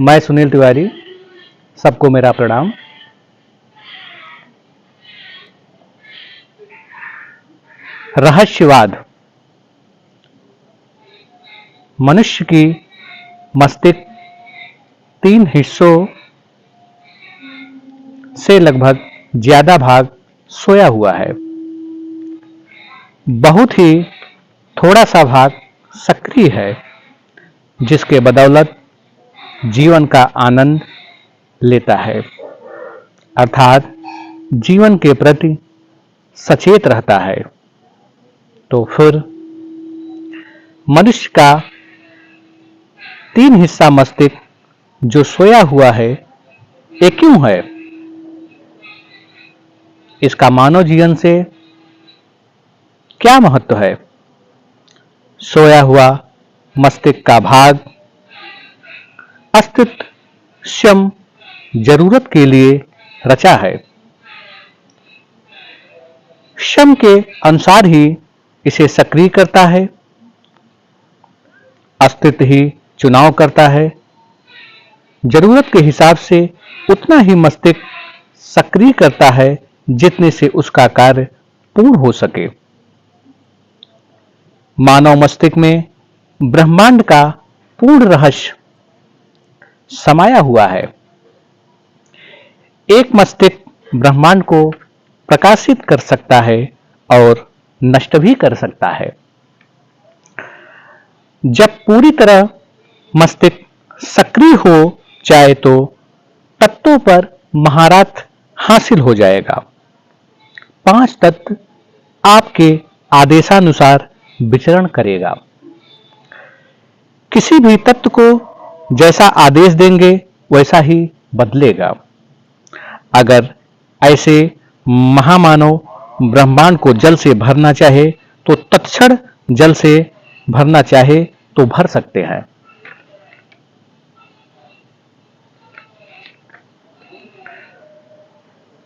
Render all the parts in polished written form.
मैं सुनील तिवारी, सबको मेरा प्रणाम। रहस्यवाद। मनुष्य की मस्तिष्क 3 हिस्सों से लगभग ज्यादा भाग सोया हुआ है। बहुत ही थोड़ा सा भाग सक्रिय है, जिसके बदौलत जीवन का आनंद लेता है, अर्थात जीवन के प्रति सचेत रहता है। तो फिर मनुष्य का 3 हिस्सा मस्तिष्क जो सोया हुआ है, ये क्यों है? इसका मानव जीवन से क्या महत्व है? सोया हुआ मस्तिष्क का भाग अस्तित्व स्वयं जरूरत के लिए रचा है। क्षम के अनुसार ही इसे सक्रिय करता है। अस्तित्व ही चुनाव करता है। जरूरत के हिसाब से उतना ही मस्तिष्क सक्रिय करता है जितने से उसका कार्य पूर्ण हो सके। मानव मस्तिष्क में ब्रह्मांड का पूर्ण रहस्य समाया हुआ है। एक मस्तिष्क ब्रह्मांड को प्रकाशित कर सकता है और नष्ट भी कर सकता है। जब पूरी तरह मस्तिष्क सक्रिय हो जाए तो तत्वों पर महारत हासिल हो जाएगा। 5 तत्व आपके आदेशानुसार विचरण करेगा। किसी भी तत्व को जैसा आदेश देंगे वैसा ही बदलेगा। अगर ऐसे महामानव ब्रह्मांड को जल से भरना चाहे तो तत्क्षण जल से भरना चाहे तो भर सकते हैं।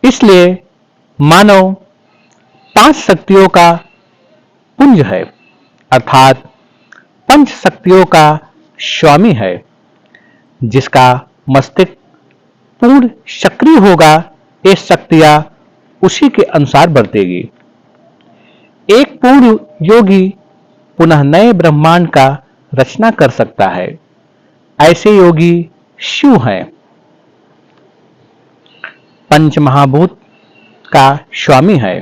इसलिए मानव 5 शक्तियों का पुंज है, अर्थात पंच शक्तियों का स्वामी है। जिसका मस्तिष्क पूर्ण सक्रिय होगा, ये शक्तियां उसी के अनुसार बरतेगी। एक पूर्ण योगी पुनः नए ब्रह्मांड का रचना कर सकता है। ऐसे योगी शिव हैं। पंच महाभूत का स्वामी है,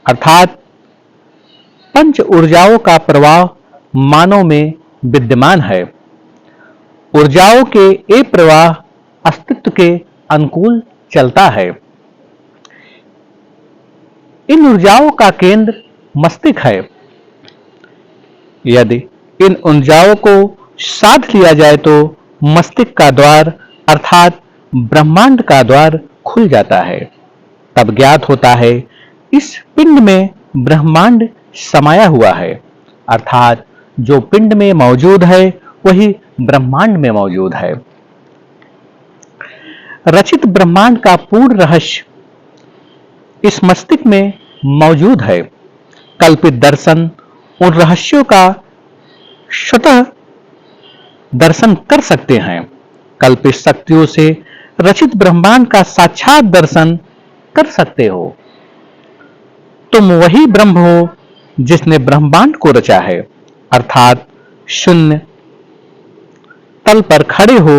अर्थात पंच ऊर्जाओं का प्रवाह मानव में विद्यमान है। ऊर्जाओं के ये प्रवाह अस्तित्व के अनुकूल चलता है। इन ऊर्जाओं का केंद्र मस्तिष्क है। यदि इन ऊर्जाओं को साध लिया जाए तो मस्तिष्क का द्वार अर्थात ब्रह्मांड का द्वार खुल जाता है। तब ज्ञात होता है इस पिंड में ब्रह्मांड समाया हुआ है, अर्थात जो पिंड में मौजूद है वही ब्रह्मांड में मौजूद है। रचित ब्रह्मांड का पूर्ण रहस्य इस मस्तिष्क में मौजूद है। कल्पित दर्शन उन रहस्यों का स्वतः दर्शन कर सकते हैं। कल्पित शक्तियों से रचित ब्रह्मांड का साक्षात दर्शन कर सकते हो। तुम वही ब्रह्म हो जिसने ब्रह्मांड को रचा है, अर्थात शून्य तल पर खड़े हो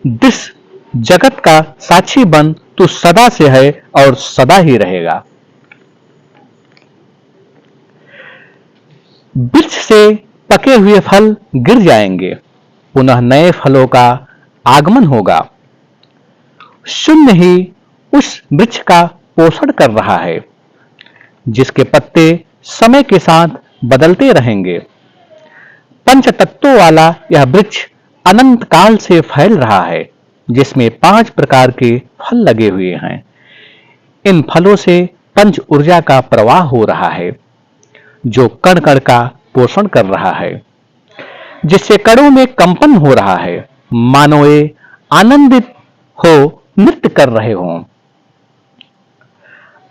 दिस जगत का साक्षी बन तू सदा से है और सदा ही रहेगा। वृक्ष से पके हुए फल गिर जाएंगे, पुनः नए फलों का आगमन होगा। शून्य ही उस वृक्ष का पोषण कर रहा है, जिसके पत्ते समय के साथ बदलते रहेंगे। पंच तत्वों वाला यह वृक्ष अनंत काल से फैल रहा है, जिसमें 5 प्रकार के फल लगे हुए हैं। इन फलों से पंच ऊर्जा का प्रवाह हो रहा है, जो कण कण का पोषण कर रहा है, जिससे कणों में कंपन हो रहा है, मानो ये आनंदित हो नृत्य कर रहे हों।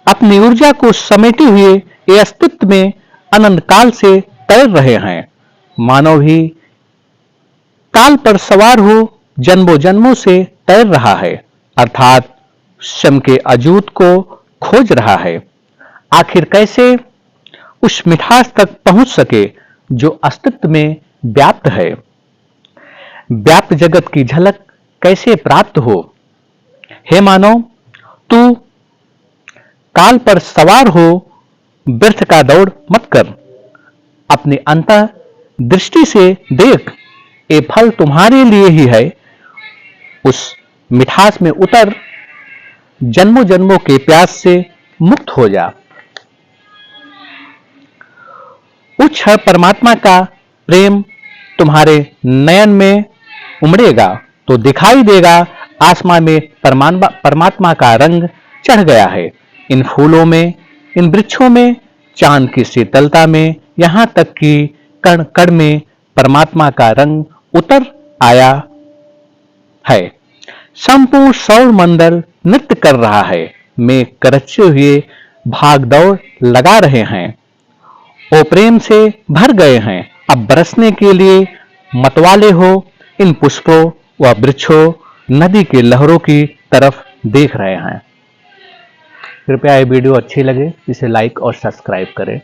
अपनी ऊर्जा को समेटे हुए ये अस्तित्व में अनंत काल से तैर रहे हैं। मानव ही काल पर सवार हो जन्मों जन्मों से तैर रहा है, अर्थात श्रम के अजूत को खोज रहा है। आखिर कैसे उस मिठास तक पहुंच सके जो अस्तित्व में व्याप्त है। व्याप्त जगत की झलक कैसे प्राप्त हो। हे मानव, तू काल पर सवार हो व्यर्थ का दौड़ मत कर। अपनी अंतः दृष्टि से देख, ये फल तुम्हारे लिए ही है। उस मिठास में उतर, जन्मों जन्मों के प्यास से मुक्त हो जा। उस क्षण परमात्मा का प्रेम तुम्हारे नयन में उमड़ेगा तो दिखाई देगा आसमान में परमात्मा का रंग चढ़ गया है। इन फूलों में, इन वृक्षों में, चांद की शीतलता में, यहां तक कि कण कण में परमात्मा का रंग उतर आया है। संपूर्ण सौर मंडल नृत्य कर रहा है। मेघ करचते हुए भाग दौड़ लगा रहे हैं। वो प्रेम से भर गए हैं। अब बरसने के लिए मतवाले हो। इन पुष्पों व वृक्षों, नदी की लहरों की तरफ देख रहे हैं। कृपया ये वीडियो अच्छी लगे इसे लाइक और सब्सक्राइब करें।